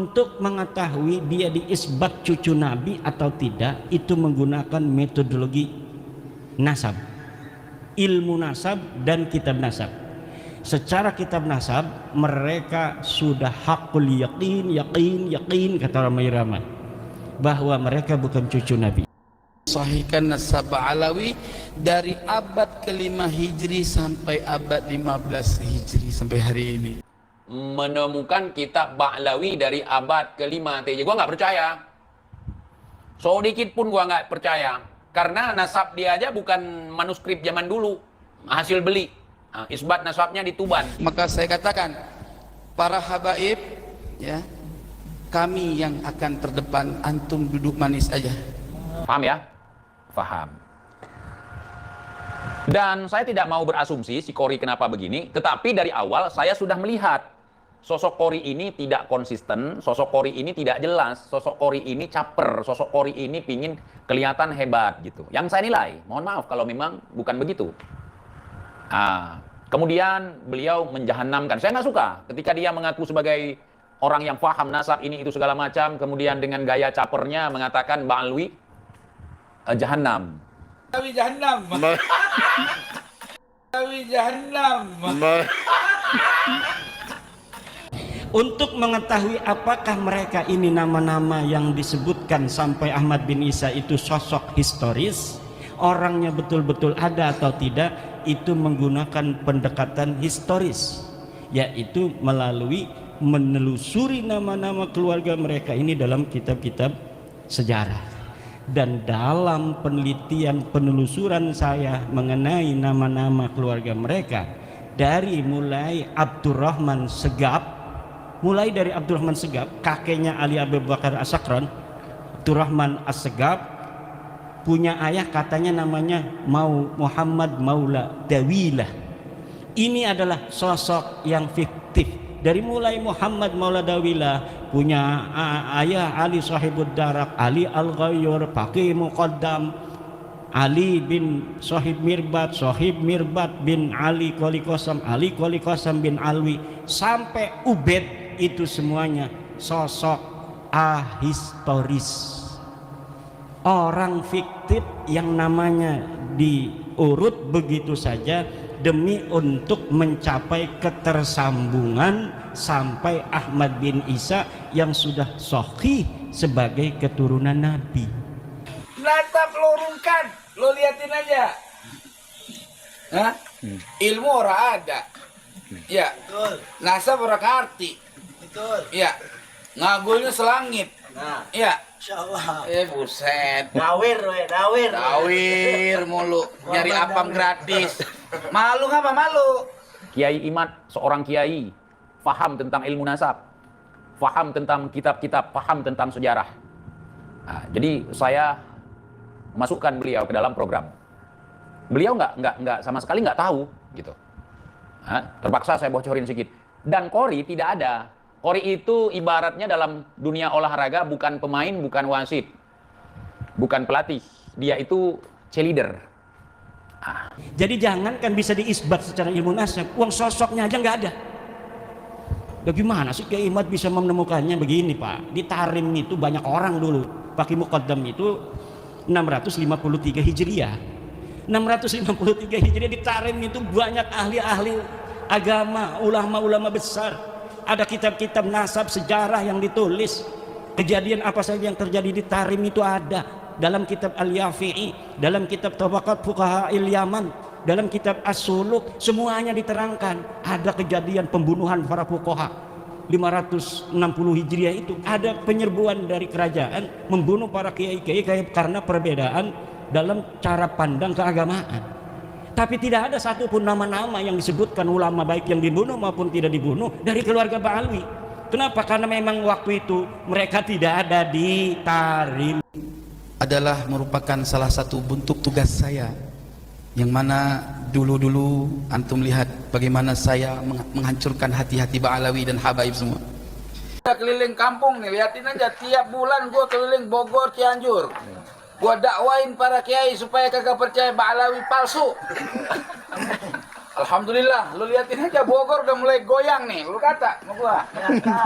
untuk mengetahui dia diisbat cucu Nabi atau tidak, itu menggunakan metodologi nasab, ilmu nasab dan kitab nasab. Secara kitab nasab mereka sudah hakul yakin kata orang Irama bahwa mereka bukan cucu Nabi. Sahihkan nasab Alawi dari abad ke-5 Hijri sampai abad 15 Hijri sampai hari ini. Menemukan kitab Ba'lawi dari abad ke-5 TJ. Gua nggak percaya. So dikit pun gua nggak percaya. Karena nasab dia aja bukan manuskrip zaman dulu, hasil beli. Nah, isbat nasabnya di Tuban. Maka saya katakan, para habaib, ya, kami yang akan terdepan, antum duduk manis aja. Paham ya? Paham. Dan saya tidak mau berasumsi si Qori kenapa begini, tetapi dari awal saya sudah melihat sosok Qori ini tidak konsisten, sosok Qori ini tidak jelas, sosok Qori ini caper, sosok Qori ini pingin kelihatan hebat gitu. Yang saya nilai, mohon maaf kalau memang bukan begitu. Kemudian beliau menjahannamkan. Saya nggak suka ketika dia mengaku sebagai orang yang paham nasab ini itu segala macam, kemudian dengan gaya capernya mengatakan Ba'alwi jahannam. Ba'alwi jahannam. Ba'alwi jahannam. Untuk mengetahui apakah mereka ini nama-nama yang disebutkan sampai Ahmad bin Isa itu sosok historis, orangnya betul-betul ada atau tidak, itu menggunakan pendekatan historis, yaitu melalui menelusuri nama-nama keluarga mereka ini dalam kitab-kitab sejarah. Dan dalam penelitian penelusuran saya mengenai nama-nama keluarga mereka, dari mulai Abdurrahman Segaf, kakeknya Ali Abu Bakar As-Sakran, Abdurrahman As-Segaf, punya ayah katanya namanya Muhammad Maula Dawilah. Ini adalah sosok yang fiktif. Dari mulai Muhammad Maula Dawilah punya ayah Ali Sahibud Darak, Ali Al-Ghayyur, Faqih Muqaddam, Ali bin Sahib Mirbat bin Ali Qoli Qasam bin Alwi, sampai Ubed, itu semuanya sosok ahistoris. Orang fiktif yang namanya diurut begitu saja demi untuk mencapai ketersambungan sampai Ahmad bin Isa yang sudah sahih sebagai keturunan Nabi. Nasab lo urungkan, lo liatin aja. Hah? Ilmu orang ada. Ya. Betul. Nasab orang arti. Betul. Ya. Ngagulnya selangit. Nah. Ya. Insyaallah. Buset. Dawir mulu. Nyari apam gratis. Malu ngapa malu? Kiai Imad, seorang kiai, paham tentang ilmu nasab, paham tentang kitab-kitab, paham tentang sejarah. Jadi saya masukkan beliau ke dalam program. Beliau nggak sama sekali nggak tahu gitu. Terpaksa saya bocorin sedikit. Dan Qori tidak ada. Qori itu ibaratnya dalam dunia olahraga bukan pemain, bukan wasit, bukan pelatih. Dia itu cheerleader. Jadi jangankan bisa diisbat secara ilmu nasab, uang sosoknya aja nggak ada. Bagaimana sih Kiai Imad bisa menemukannya begini Pak? Di Tarim itu banyak orang dulu. Faqih Muqaddam itu 653 Hijriah. 653 Hijriah di Tarim itu banyak ahli-ahli agama, ulama-ulama besar. Ada kitab-kitab nasab sejarah yang ditulis. Kejadian apa saja yang terjadi di Tarim itu ada. Dalam kitab Al-Yafi'i, dalam kitab Tabaqat Fuqaha Il-Yaman, dalam kitab As-Suluk, semuanya diterangkan. Ada kejadian pembunuhan para fuqaha. 560 Hijriah itu ada penyerbuan dari kerajaan membunuh para kiai-kiai karena perbedaan dalam cara pandang keagamaan. Tapi tidak ada satupun nama-nama yang disebutkan ulama baik yang dibunuh maupun tidak dibunuh dari keluarga Ba'alwi. Kenapa? Karena memang waktu itu mereka tidak ada di Tarim. Adalah merupakan salah satu bentuk tugas saya, yang mana dulu-dulu antum lihat bagaimana saya menghancurkan hati-hati Ba'alawi dan habaib semua. Keliling kampung nih, liatin aja, tiap bulan gua keliling Bogor, Cianjur. Gua dakwain para kiai supaya kagak percaya Ba'alawi palsu. Alhamdulillah, lu liatin aja Bogor udah mulai goyang nih. Lu kata sama gua.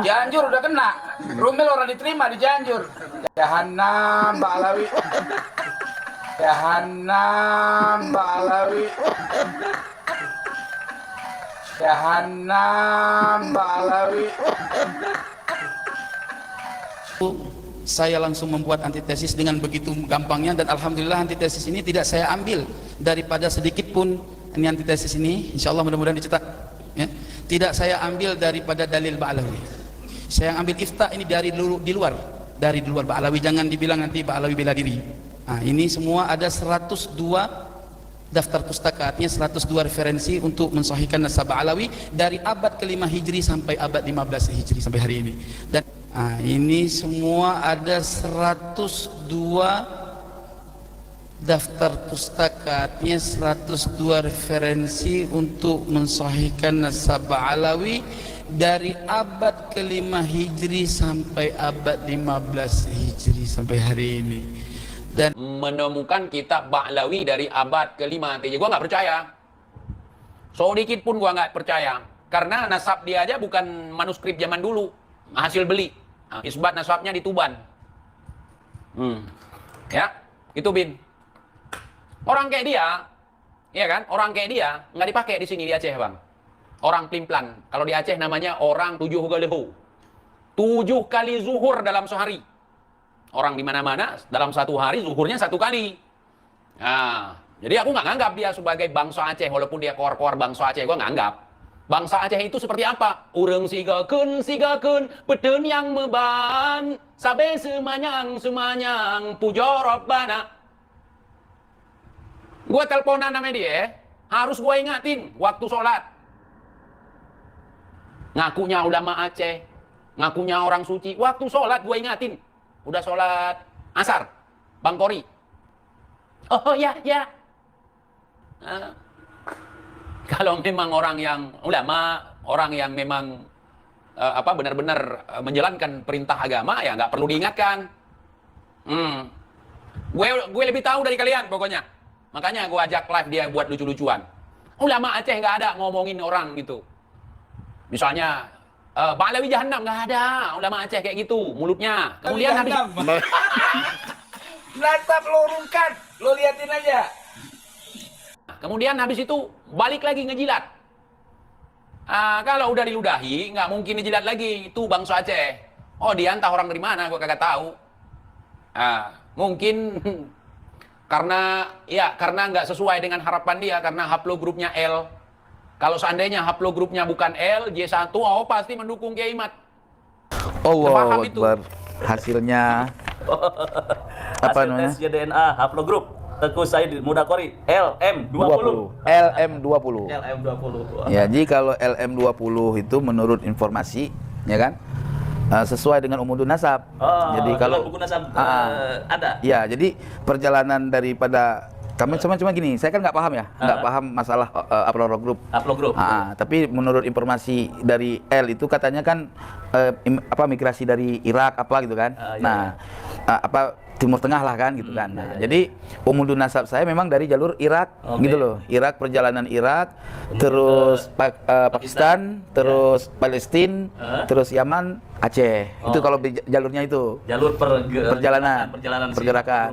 Cianjur udah kena. Rumel orang diterima di Cianjur. Jahanam Mbak Alawi. Jahanam Mbak Alawi. Jahanam Mbak Alawi. Saya langsung membuat antitesis dengan begitu gampangnya, dan alhamdulillah antitesis ini tidak saya ambil daripada sedikit pun. Ini antitesis ini insya Allah mudah-mudahan dicetak ya. Tidak saya ambil daripada dalil Ba'alawi. Saya ambil ifta ini dari di luar Ba'alawi. Jangan dibilang nanti Ba'alawi bela diri. Nah, ini semua ada 102 daftar pustaka, artinya 102 referensi untuk mensahihkan nasab Ba'alawi dari abad ke-5 Hijri sampai abad 15 Hijri sampai hari ini. Dan ini semua ada 102 daftar pustaka, artinya 102 referensi untuk mensahihkan nasab Ba'alawi dari abad ke-5 Hijri sampai abad 15 Hijri sampai hari ini. Dan menemukan kitab Ba'alawi dari abad ke-5 TJ. Gua nggak percaya. Sedikit pun gua nggak percaya. Karena nasab dia aja bukan manuskrip zaman dulu, hasil beli. Nah, isbat nasabnya di Tuban. Ya, itu Bin. Orang kayak dia, ya kan? Orang kayak dia nggak dipakai di sini di Aceh, Bang. Orang plimplan. Kalau di Aceh namanya orang 7 galeho. 7 kali zuhur dalam sehari. Orang di mana-mana dalam satu hari zuhurnya 1 kali. Nah, jadi aku nggak nganggap dia sebagai bangsa Aceh, walaupun dia keluar-keluar bangsa Aceh, gua nggak anggap. Bangsa Aceh itu seperti apa? Urang sigakeun peten yang meban, sabe semanyang puja Rabbana. Gua teleponan sama dia, harus gua ingatin waktu sholat. Ngakunya ulama Aceh, ngakunya orang suci, waktu sholat gua ingatin. Udah sholat asar, Bang Kori. Oh ya. Kalau memang orang yang ulama, orang yang memang benar-benar menjalankan perintah agama, ya nggak perlu diingatkan. Gue lebih tahu dari kalian pokoknya. Makanya gue ajak live dia buat lucu-lucuan. Ulama Aceh nggak ada ngomongin orang gitu. Misalnya Ba'alawi Jahanam, nggak ada ulama Aceh kayak gitu mulutnya. Kemudian habis natap lo rungkat, lo liatin aja. Kemudian habis itu balik lagi ngejilat. Kalau udah diludahi, nggak mungkin dijilat lagi. Itu bangsa Aceh. Oh, dia entah orang dari mana, gue kagak tahu. Mungkin karena nggak sesuai dengan harapan dia, karena haplogrupnya L. Kalau seandainya haplogrupnya bukan L, J1, oh pasti mendukung Kiai Mat. Allahu Akbar. Hasilnya apa namanya? Tes DNA haplogrup Teguh Said Mudakori LM20. LM20. LM20. Ya, jadi kalau LM20 itu menurut informasi, ya kan? Sesuai dengan umudun nasab. Jadi kalau buku nasab ada. Ya, jadi perjalanan daripada kami cuma gini, saya kan nggak paham ya, nggak paham masalah haplogrup. Tapi menurut informasi dari L itu katanya kan migrasi dari Irak apa gitu kan. Timur Tengah lah kan gitu kan. Jadi umudun nasab saya memang dari jalur Irak gitu loh. Irak, perjalanan Irak, terus Pakistan, terus Palestina, terus Yaman, Aceh. Itu kalau jalurnya itu. Jalur pergerakan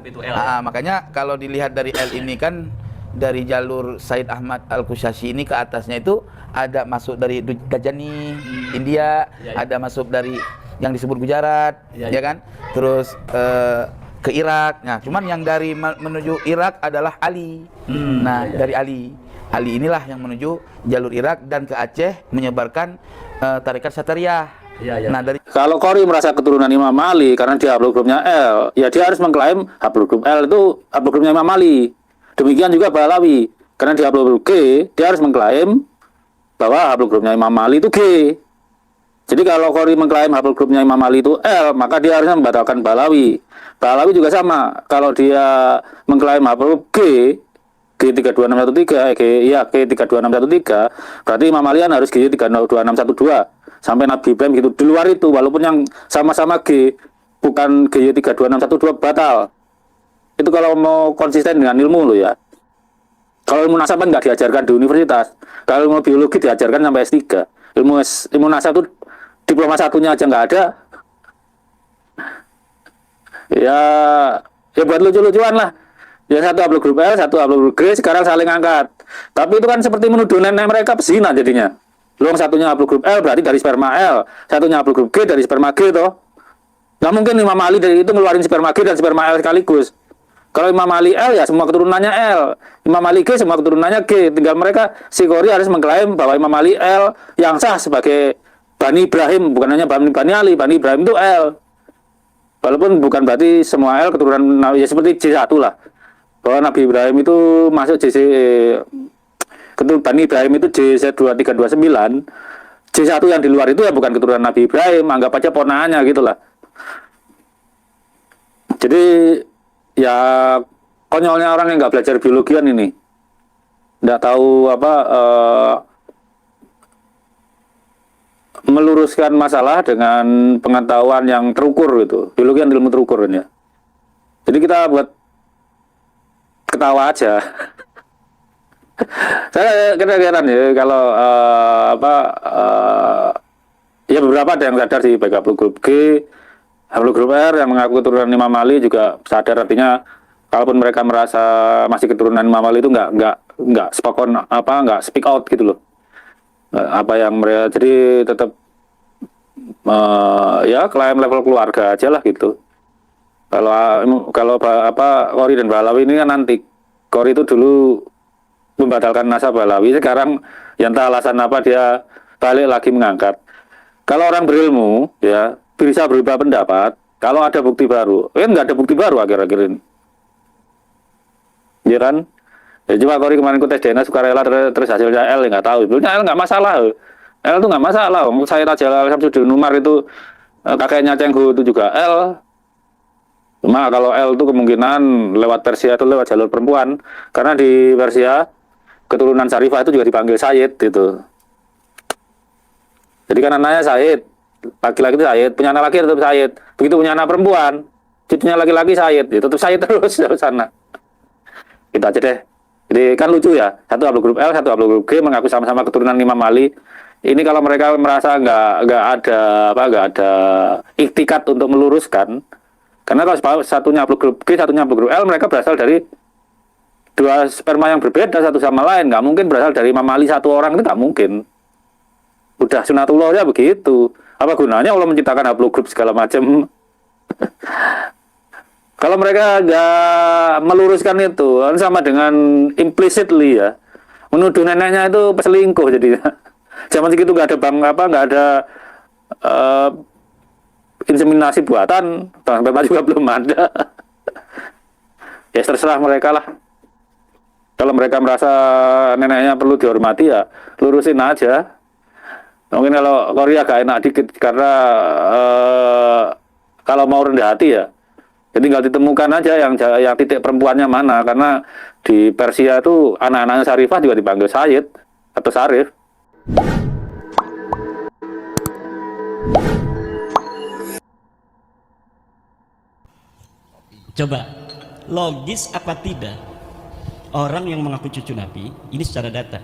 Si makanya kalau dilihat dari L ini kan dari jalur Said Ahmad Al-Kushashi ini ke atasnya itu ada masuk dari Gajani, India, ada masuk dari yang disebut Gujarat, ya kan? Terus ke Irak. Nah, cuman yang dari menuju Irak adalah Ali. Dari Ali inilah yang menuju jalur Irak dan ke Aceh menyebarkan tarekat Satariyah. Nah, dari kalau Qori merasa keturunan Imam Ali karena dia haplogrupnya L, ya dia harus mengklaim haplogrup L itu haplogrupnya Imam Ali. Demikian juga Ba'alawi, karena dia haplogrup G, dia harus mengklaim bahwa haplogrupnya Imam Ali itu G. Jadi kalau Qori mengklaim haplogrupnya Imam Ali itu L, maka dia harusnya membatalkan Ba'alawi. Ba'alawi juga sama, kalau dia mengklaim haplogrup G, G32613, G32613, berarti Imam Ali harus G32612 sampai Nabi Ibrahim gitu. Di luar itu, walaupun yang sama-sama G, bukan G32612 batal. Itu kalau mau konsisten dengan ilmu lo ya. Kalau ilmu nasab kan nggak diajarkan di universitas. Kalau ilmu biologi diajarkan sampai S3. Ilmu nasab itu diploma satunya aja nggak ada. Ya, ya buat lucu-lucuan lah. Ya satu haplogrup L, satu haplogrup G, sekarang saling angkat. Tapi itu kan seperti menuduh nenek mereka pesina jadinya. Lu yang satunya haplogrup L berarti dari sperma L, satunya haplogrup G dari sperma G toh. Nggak mungkin Imam Ali dari itu ngeluarin sperma G dan sperma L sekaligus. Kalau Imam Ali L ya semua keturunannya L, Imam Ali G semua keturunannya G. Tinggal mereka si Qori harus mengklaim bahwa Imam Ali L yang sah sebagai Bani Ibrahim, bukan hanya Bani Ali, Bani Ibrahim itu L. Walaupun bukan berarti semua L keturunan ya seperti J1 lah. Bahwa Nabi Ibrahim itu masuk keturunan Bani Ibrahim itu JZ2329. J1 yang di luar itu ya bukan keturunan Nabi Ibrahim, anggap aja ponaannya gitulah. Jadi ya konyolnya orang yang nggak belajar biologian ini, nggak tahu apa meluruskan masalah dengan pengetahuan yang terukur gitu. Biologi kan ilmu terukur ya. Jadi kita buat ketawa aja. Saya kira-kira ya kalau ya beberapa ada yang sadar sih, baik haplogrup G, haplogrup R yang mengaku keturunan Imam Ali juga sadar, artinya kalaupun mereka merasa masih keturunan Imam Ali itu nggak speak out gitu loh. Apa yang mereka jadi tetap ya klaim level keluarga aja lah gitu. Kalau Qori dan Pahlawi ini kan nanti Qori itu dulu membatalkan nasab Pahlawi, sekarang ya entah alasan apa dia balik lagi mengangkat. Kalau orang berilmu ya bisa berubah pendapat kalau ada bukti baru. Nggak ada bukti baru akhir-akhir ini. Ya kan? Ya cuma Qori kemarin ikut tes DNA sukarela terus hasilnya L, nggak tahu. Sebenarnya L nggak masalah. L itu nggak masalah. Saya Raja Samsudin Umar itu kakeknya Cenggu itu juga L. Cuma kalau L itu kemungkinan lewat Persia atau lewat jalur perempuan, karena di Persia keturunan Syarifah itu juga dipanggil Sayyid gitu. Jadi kan anaknya Sayyid, laki-laki itu Sayyid, punya anak laki tetap Sayyid. Begitu punya anak perempuan, cucunya laki-laki Sayyid, ya tetap Sayyid terus dari sana. Kita aja deh. Jadi kan lucu ya, satu haplogrup L, satu haplogrup G mengaku sama-sama keturunan Imam Ali. Ini kalau mereka merasa nggak ada iktikat untuk meluruskan. Karena kalau satunya haplogrup G, satunya haplogrup L, mereka berasal dari dua sperma yang berbeda satu sama lain. Nggak mungkin berasal dari Imam Ali satu orang, itu nggak mungkin. Udah sunatullahnya begitu. Apa gunanya Allah menciptakan haplogrup segala macam? Kalau mereka nggak meluruskan itu, sama dengan implicitly ya, menuduh neneknya itu peselingkuh jadinya. Zaman segitu nggak ada inseminasi buatan, bang sperma juga belum ada. Ya terserah mereka lah. Kalau mereka merasa neneknya perlu dihormati ya lurusin aja. Mungkin kalau Korea agak enak dikit karena kalau mau rendah hati ya, tinggal ditemukan aja yang titik perempuannya mana. Karena di Persia itu anak-anaknya Syarifah juga dipanggil Sayyid atau Syarif. Coba, logis apa tidak orang yang mengaku cucu Nabi, ini secara data,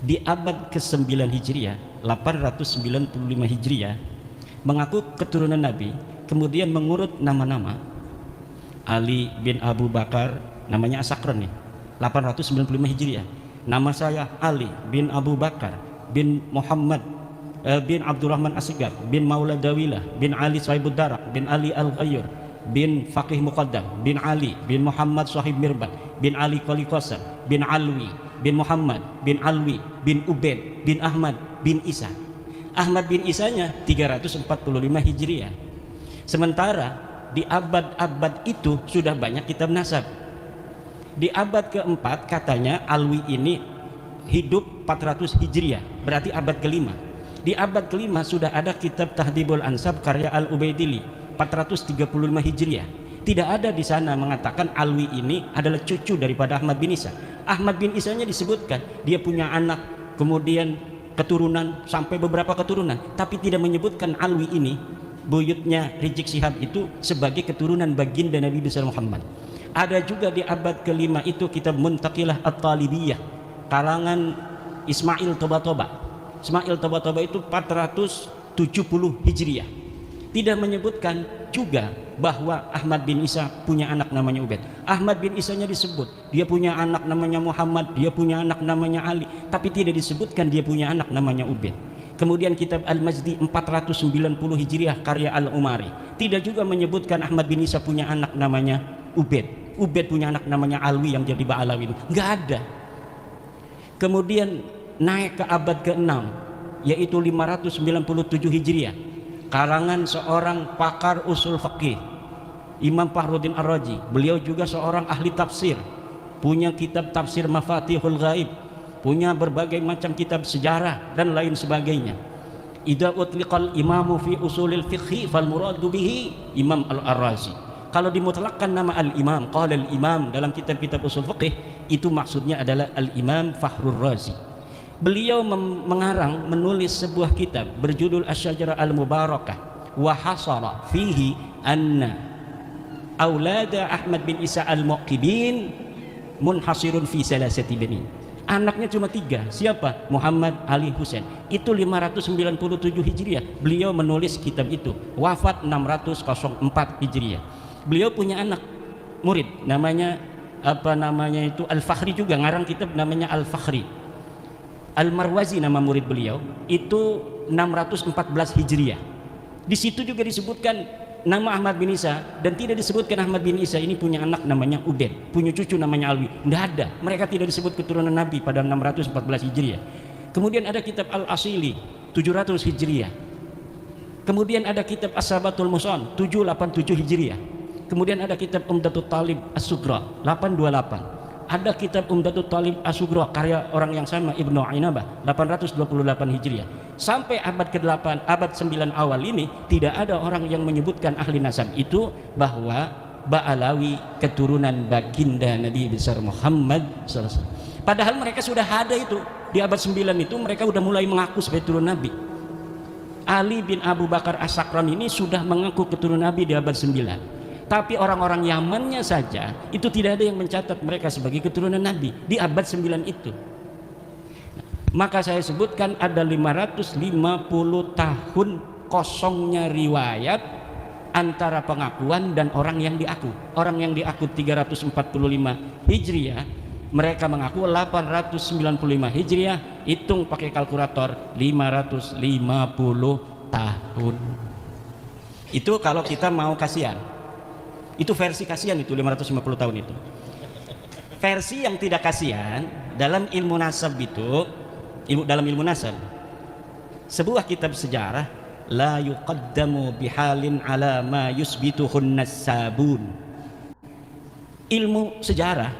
di abad ke-9 Hijriah, 895 Hijriah, mengaku keturunan Nabi, kemudian mengurut nama-nama. Ali bin Abu Bakar, namanya Asakron nih, 895 Hijriah. Nama saya Ali bin Abu Bakar bin Muhammad bin Abdurrahman Asygaf bin Maula Dawilah bin Ali Sahibud Darak bin Ali Al-Ghayyur bin Faqih Muqaddam bin Ali bin Muhammad Sahib Mirbat bin Ali Qali Qasar bin Alwi bin Muhammad bin Alwi bin Ubaid bin Ahmad bin Isa. Ahmad bin Isanya 345 Hijriah. Sementara di abad-abad itu sudah banyak kitab nasab. Di abad keempat katanya Alwi ini hidup 400 Hijriah, berarti abad kelima. Di abad kelima sudah ada kitab Tahdhibul Ansab karya Al-Ubaidili 435 Hijriah. Tidak ada di sana mengatakan Alwi ini adalah cucu daripada Ahmad bin Isa. Ahmad bin Isanya disebutkan dia punya anak, kemudian keturunan sampai beberapa keturunan, tapi tidak menyebutkan Alwi ini buyutnya Rizik Syihab itu sebagai keturunan baginda Nabi besar Muhammad. Ada juga di abad kelima itu kitab Muntaqilah At-Talibiyah kalangan Ismail Toba-Toba. Ismail Toba-Toba itu 470 Hijriah. Tidak menyebutkan juga bahwa Ahmad bin Isa punya anak namanya Ubaid. Ahmad bin Isanya disebut, dia punya anak namanya Muhammad, dia punya anak namanya Ali, tapi tidak disebutkan dia punya anak namanya Ubaid. Kemudian kitab Al-Majdi 490 Hijriah karya Al-Umari tidak juga menyebutkan Ahmad bin Isa punya anak namanya Ubaid. Ubaid punya anak namanya Alwi yang jadi Ba'alawi, nggak ada. Kemudian naik ke abad ke-6 yaitu 597 Hijriah karangan seorang pakar usul fikih Imam Fakhruddin Ar-Razi. Beliau juga seorang ahli tafsir, punya kitab tafsir Mafatihul Ghaib, punya berbagai macam kitab sejarah dan lain sebagainya. Idza utliqal imamu fi usulil fiqhi fal muradu bihi Imam Al-Ar-Razi. Kalau dimutlakkan nama al-imam, qala al-imam dalam kitab-kitab usul fiqh, itu maksudnya adalah al-Imam Fakhrur Razi. Beliau menulis sebuah kitab berjudul Asy-Syajarah Al-Mubarakah wa hasara fihi anna aulada Ahmad bin Isa Al-Muqibin munhasirun fi salasati bani. Anaknya cuma 3. Siapa? Muhammad, Ali, Husain. Itu 597 Hijriah. Beliau menulis kitab itu. Wafat 604 Hijriah. Beliau punya anak murid namanya Al-Fakhri juga, ngarang kitab namanya Al-Fakhri. Al-Marwazi nama murid beliau, itu 614 Hijriah. Di situ juga disebutkan nama Ahmad bin Isa, dan tidak disebutkan Ahmad bin Isa ini punya anak namanya Ubaid, punya cucu namanya Alwi. Tidak ada, mereka tidak disebut keturunan Nabi pada 614 Hijriah. Kemudian ada kitab Al-Asili 700 Hijriah. Kemudian ada kitab As-Sabatul Muson 787 Hijriah. Kemudian ada kitab Umdatul Talib As-Sugra 828. Ada kitab Umdatul Talib As-Sugra karya orang yang sama Ibnu Ainabah 828 Hijriah. Sampai abad ke-8, abad 9 awal ini tidak ada orang yang menyebutkan ahli nasab itu bahwa Ba'alawi keturunan baginda Nabi besar Muhammad SAW. Padahal mereka sudah ada itu di abad 9 itu, mereka sudah mulai mengaku sebagai turun Nabi. Ali bin Abu Bakar As-Sakran ini sudah mengaku keturunan Nabi di abad 9. Tapi orang-orang Yamannya saja itu tidak ada yang mencatat mereka sebagai keturunan Nabi di abad 9 itu. Maka saya sebutkan ada 550 tahun kosongnya riwayat antara pengakuan dan orang yang diaku. Orang yang diaku 345 Hijriah, mereka mengaku 895 Hijriah, hitung pakai kalkulator 550 tahun. Itu kalau kita mau kasihan. Itu versi kasihan itu 550 tahun itu. Versi yang tidak kasihan dalam ilmu nasab itu, dalam ilmu nasab, sebuah kitab sejarah la yuqaddamu bihalin ala ma yusbituhun nasabun. Ilmu sejarah,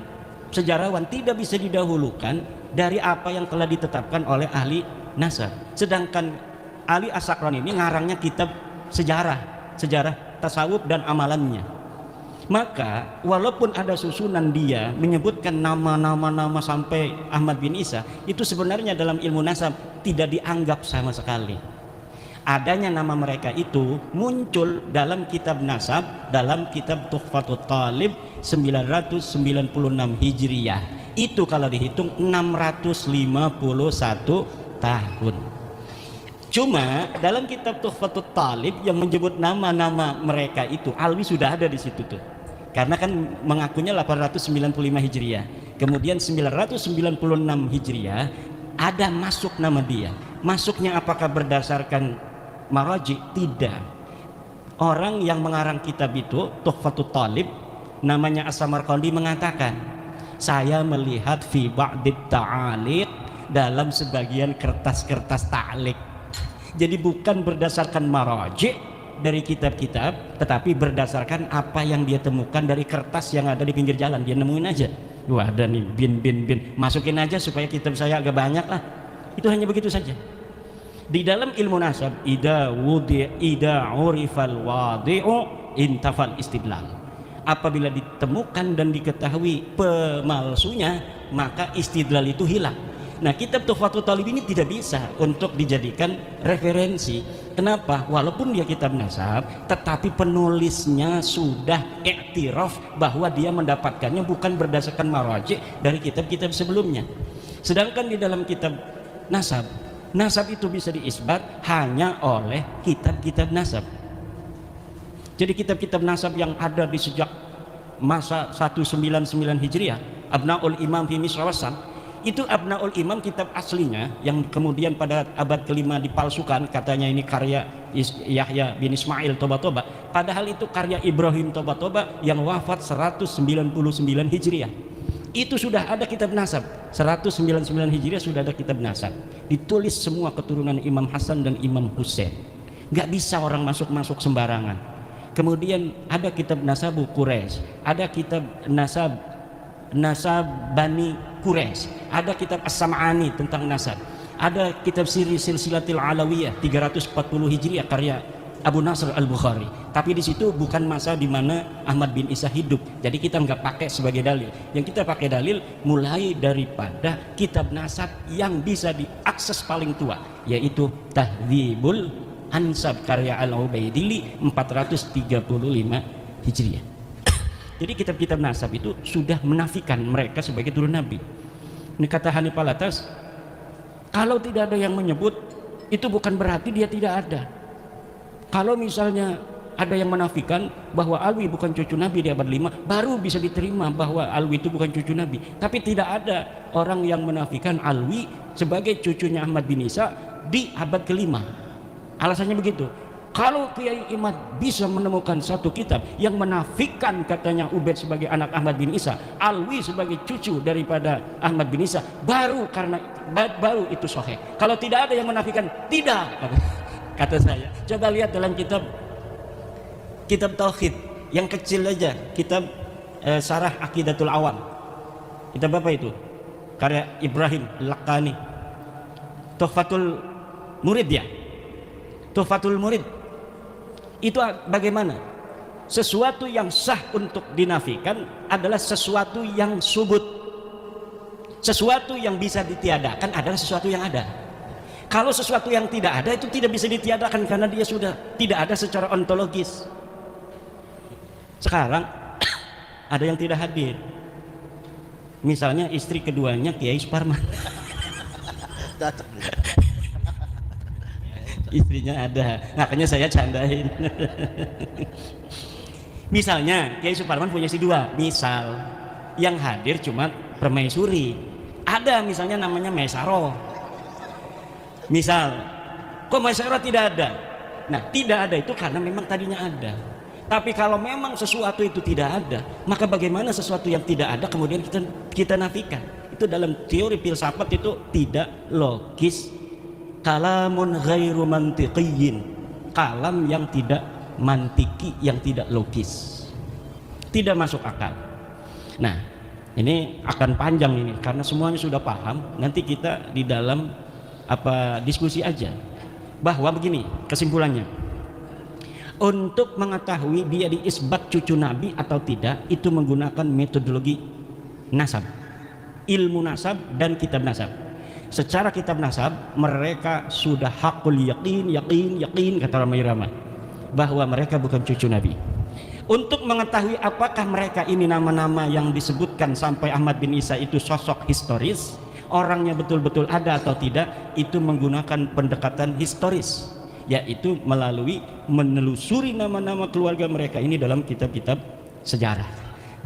sejarawan tidak bisa didahulukan dari apa yang telah ditetapkan oleh ahli nasab. Sedangkan Ali As-Sakran ini ngarangnya kitab sejarah tasawuf dan amalannya. Maka walaupun ada susunan dia menyebutkan nama sampai Ahmad bin Isa, itu sebenarnya dalam ilmu nasab tidak dianggap sama sekali. Adanya nama mereka itu muncul dalam kitab nasab, dalam kitab Tuhfatut Talib 996 Hijriah. Itu kalau dihitung 651 tahun. Cuma dalam kitab Tuhfatut Talib yang menyebut nama-nama mereka itu, Alwi sudah ada di situ tuh. Karena kan mengakunya 895 Hijriah. Kemudian 996 Hijriah ada masuk nama dia. Masuknya apakah berdasarkan maraji? Tidak. Orang yang mengarang kitab itu Tuhfatut Talib namanya As-Samarqandi mengatakan, saya melihat fi ba'dit ta'aliq, dalam sebagian kertas-kertas ta'liq. Jadi bukan berdasarkan maraji dari kitab-kitab, tetapi berdasarkan apa yang dia temukan dari kertas yang ada di pinggir jalan. Dia nemuin aja, wah ada nih bin, masukin aja supaya kitab saya agak banyak lah. Itu hanya begitu saja. Di dalam ilmu nasab, ida urifal wadi'u intafal istidlal. Apabila ditemukan dan diketahui pemalsunya, maka istidlal itu hilang. Nah, kitab Tuhfatut Talib ini tidak bisa untuk dijadikan referensi. Kenapa? Walaupun dia kitab nasab, tetapi penulisnya sudah iktiraf bahwa dia mendapatkannya bukan berdasarkan maraji dari kitab-kitab sebelumnya. Sedangkan di dalam kitab nasab, nasab itu bisa diisbat hanya oleh kitab-kitab nasab. Jadi kitab-kitab nasab yang ada di sejak masa 199 Hijriah, Abnaul Imam fi Misr wa Syam, itu Abnaul Imam kitab aslinya yang kemudian pada abad kelima dipalsukan, katanya ini karya Yahya bin Ismail Toba-Toba, padahal itu karya Ibrahim Toba-Toba yang wafat 199 Hijriah. Itu sudah ada kitab nasab, 199 Hijriah sudah ada kitab nasab, ditulis semua keturunan Imam Hasan dan Imam Husain. Nggak bisa orang masuk-masuk sembarangan. Kemudian ada kitab nasabu Quraisy, ada kitab nasab Bani Quraisy, ada kitab As-Sam'ani tentang nasab, ada kitab Silsilatil Alawiyah 340 Hijriah karya Abu Nasr Al-Bukhari. Tapi di situ bukan masa di mana Ahmad bin Isa hidup. Jadi kita nggak pakai sebagai dalil. Yang kita pakai dalil mulai daripada kitab nasab yang bisa diakses paling tua, yaitu Tahdzibul Ansab karya Al-Ubaidili 435 Hijriah. Jadi kitab-kitab nasab itu sudah menafikan mereka sebagai turun Nabi. Ini kata Hanif Alatas, kalau tidak ada yang menyebut, itu bukan berarti dia tidak ada. Kalau misalnya ada yang menafikan bahwa Alwi bukan cucu Nabi di abad 5, baru bisa diterima bahwa Alwi itu bukan cucu Nabi. Tapi tidak ada orang yang menafikan Alwi sebagai cucunya Ahmad bin Isa di abad ke-5. Alasannya begitu. Kalau Kiai Imad bisa menemukan satu kitab yang menafikan katanya Ubaid sebagai anak Ahmad bin Isa, Alwi sebagai cucu daripada Ahmad bin Isa, baru itu sahih. Kalau tidak ada yang menafikan, tidak, kata saya. Coba lihat dalam kitab tauhid yang kecil aja, kitab Syarah Aqidatul Awam. Kitab apa itu? Karya Ibrahim Laqani. Tuhfatul Murid ya. Tuhfatul Murid. Itu bagaimana? Sesuatu yang sah untuk dinafikan adalah sesuatu yang subut. Sesuatu yang bisa ditiadakan adalah sesuatu yang ada. Kalau sesuatu yang tidak ada itu tidak bisa ditiadakan karena dia sudah tidak ada secara ontologis. Sekarang ada yang tidak hadir. Misalnya istri keduanya Kiai Suparman. Istrinya ada, makanya saya candain. Misalnya Kiai Suparman punya si dua, misal yang hadir cuma permaisuri, ada misalnya namanya Maisaro, misal kok Maisaro tidak ada. Nah tidak ada itu karena memang tadinya ada. Tapi kalau memang sesuatu itu tidak ada, maka bagaimana sesuatu yang tidak ada kemudian kita nafikan? Itu dalam teori filsafat itu tidak logis. Kalamun ghairu mantiqiyyin, kalam yang tidak mantiki, yang tidak logis, tidak masuk akal. Nah ini akan panjang ini karena semuanya sudah paham. Nanti kita di dalam diskusi aja bahwa begini kesimpulannya, untuk mengetahui dia diisbat cucu Nabi atau tidak itu menggunakan metodologi nasab, ilmu nasab dan kitab nasab. Secara kitab nasab mereka sudah hakul yakin kata Ramai Rama bahwa mereka bukan cucu Nabi. Untuk mengetahui apakah mereka ini nama-nama yang disebutkan sampai Ahmad bin Isa itu sosok historis, orangnya betul-betul ada atau tidak, itu menggunakan pendekatan historis, yaitu melalui menelusuri nama-nama keluarga mereka ini dalam kitab-kitab sejarah.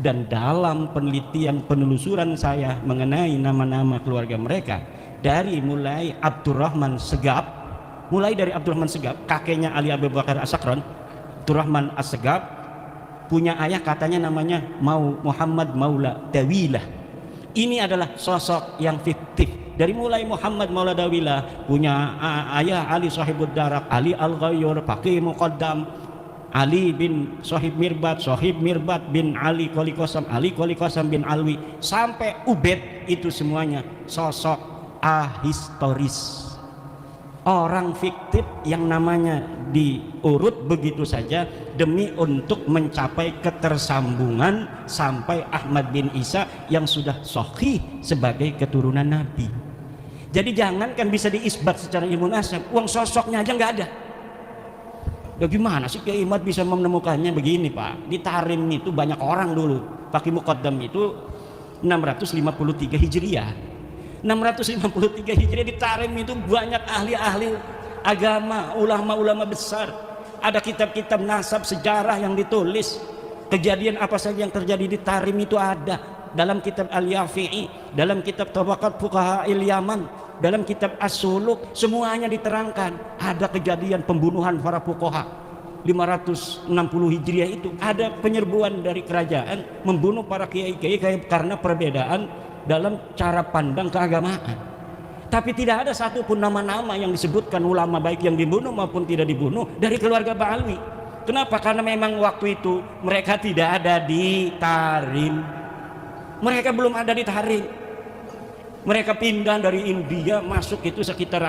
Dan dalam penelitian penelusuran saya mengenai nama-nama keluarga mereka, dari mulai Abdurrahman Segaf, kakeknya Ali Abu Bakar As-Sakran, Abdurrahman As-Segaf punya ayah katanya namanya Muhammad Maula Dawilah. Ini adalah sosok yang fiktif. Dari mulai Muhammad Maula Dawilah punya ayah Ali Sahibud Darak, Ali Al-Ghayyur, Faqih Muqaddam, Ali bin Sohib Mirbat bin Ali Qoli Qasam bin Alwi, sampai Ubaid, itu semuanya sosok ahistoris, orang fiktif yang namanya diurut begitu saja demi untuk mencapai ketersambungan sampai Ahmad bin Isa yang sudah sahih sebagai keturunan Nabi. Jadi jangankan bisa diisbat secara ilmu nasab, uang sosoknya aja nggak ada. Ya gimana sih Kiai Imad bisa menemukannya begini Pak? Di Tarim itu banyak orang dulu. Pakai Muqaddam itu 653 Hijriah. 653 Hijriah di Tarim itu banyak ahli-ahli agama, ulama-ulama besar. Ada kitab-kitab nasab sejarah yang ditulis. Kejadian apa saja yang terjadi di Tarim itu ada. Dalam kitab Al-Yafi'i, dalam kitab Tabaqat Fuqaha Yaman, dalam kitab As-Suluk, semuanya diterangkan. Ada kejadian pembunuhan para fuqaha 560 Hijriah itu. Ada penyerbuan dari kerajaan membunuh para kiai-kiai karena perbedaan dalam cara pandang keagamaan. Tapi tidak ada satupun nama-nama yang disebutkan ulama baik yang dibunuh maupun tidak dibunuh dari keluarga Ba'alawi. Kenapa? Karena memang waktu itu mereka tidak ada di Tarim. Mereka belum ada di Tarim. Mereka pindah dari India masuk itu sekitar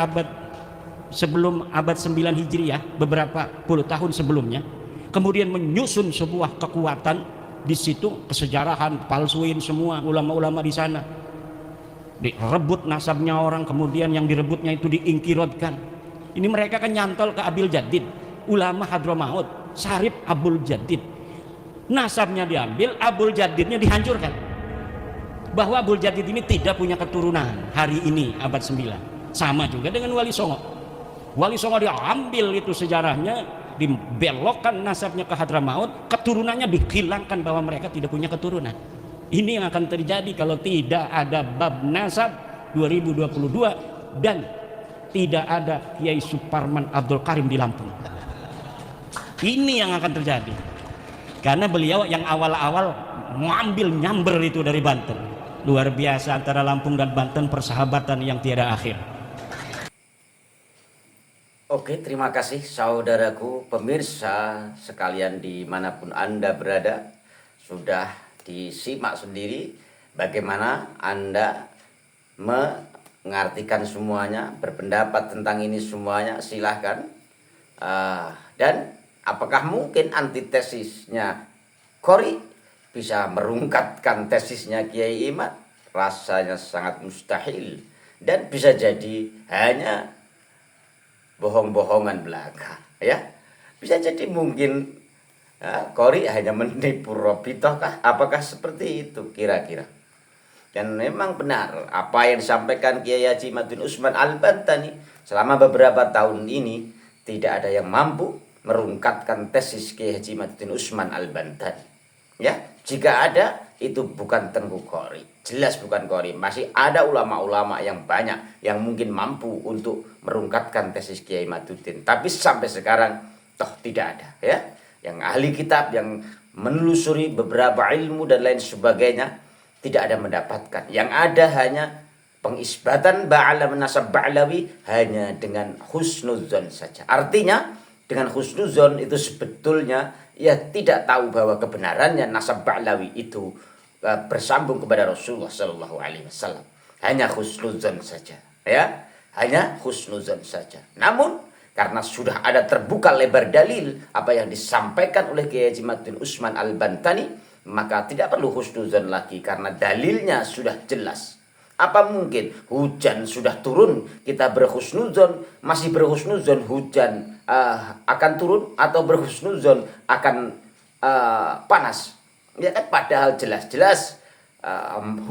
sebelum abad 9 Hijriah, beberapa puluh tahun sebelumnya. Kemudian menyusun sebuah kekuatan di situ, kesejarahan, palsuin semua ulama-ulama di sana. Direbut nasabnya orang, kemudian yang direbutnya itu diingkirodkan. Ini mereka kan nyantol ke Abil Jadid, ulama Hadramaut, Sarip Abul Jadid. Nasabnya diambil, Abul Jadidnya dihancurkan. Bahwa Abul Jadid ini tidak punya keturunan hari ini abad 9. Sama juga dengan Wali Songo. Wali Songo diambil itu sejarahnya, dibelokkan nasabnya ke Hadramaut, keturunannya dihilangkan bahwa mereka tidak punya keturunan. Ini yang akan terjadi kalau tidak ada bab nasab 2022 dan tidak ada Kiai Suparman Abdul Karim di Lampung. Ini yang akan terjadi. Karena beliau yang awal-awal mengambil nyamber itu dari Banten. Luar biasa antara Lampung dan Banten, persahabatan yang tiada akhir. Oke, terima kasih saudaraku pemirsa sekalian dimanapun Anda berada. Sudah disimak sendiri bagaimana Anda mengartikan semuanya, berpendapat tentang ini semuanya, silahkan. Dan apakah mungkin antitesisnya Qori bisa merungkatkan tesisnya Kiai Imad? Rasanya sangat mustahil. Dan bisa jadi hanya bohong-bohongan belaka, ya. Bisa jadi mungkin Qori hanya menipu Robitoh kah? Apakah seperti itu kira-kira? Dan memang benar apa yang disampaikan Kiai Haji Imad bin Usman Al-Bantani selama beberapa tahun ini tidak ada yang mampu merungkatkan tesis Kiai Haji Imad bin Usman Al-Bantani. Ya, jika ada itu bukan Tengku Qori, jelas bukan Qori. Masih ada ulama-ulama yang banyak yang mungkin mampu untuk merungkatkan tesis Kiai Imaduddin. Tapi sampai sekarang toh tidak ada, ya. Yang ahli kitab yang menelusuri beberapa ilmu dan lain sebagainya tidak ada mendapatkan. Yang ada hanya pengisbatan Ba'ala menasab Ba'lawi hanya dengan husnuzon saja. Artinya dengan husnuzon itu sebetulnya ia tidak tahu bahwa kebenarannya nasab Ba'lawi itu bersambung kepada Rasulullah Sallallahu Alaihi Wasallam. Hanya husnuzon saja, ya, hanya husnuzon saja. Namun karena sudah ada terbuka lebar dalil apa yang disampaikan oleh Kiai Haji Imad bin Usman Al-Bantani, maka tidak perlu husnuzon lagi karena dalilnya sudah jelas. Apa mungkin hujan sudah turun kita berhusnuzon, masih berhusnuzon hujan akan turun, atau berhusnuzon akan panas? Ya kan, padahal jelas-jelas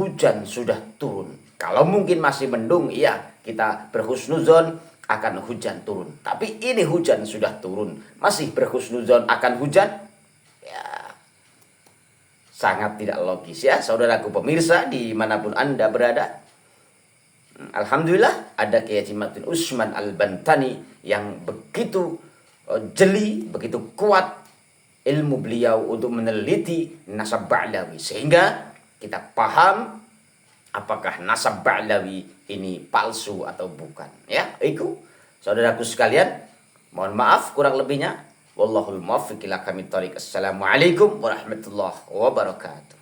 hujan sudah turun. Kalau mungkin masih mendung, iya kita berhusnuzon akan hujan turun. Tapi ini hujan sudah turun, masih berhusnuzon akan hujan? Ya, sangat tidak logis, ya saudaraku pemirsa dimanapun Anda berada. Alhamdulillah ada Kiai Haji Imad bin Usman Al-Bantani yang begitu jeli, begitu kuat ilmu beliau untuk meneliti nasab Ba'lawi, sehingga kita paham apakah nasab Ba'lawi ini palsu atau bukan. Ya, itu saudaraku sekalian, mohon maaf kurang lebihnya. Wallahul muwaffiq ila aqwamit thoriq. Assalamualaikum warahmatullahi wabarakatuh.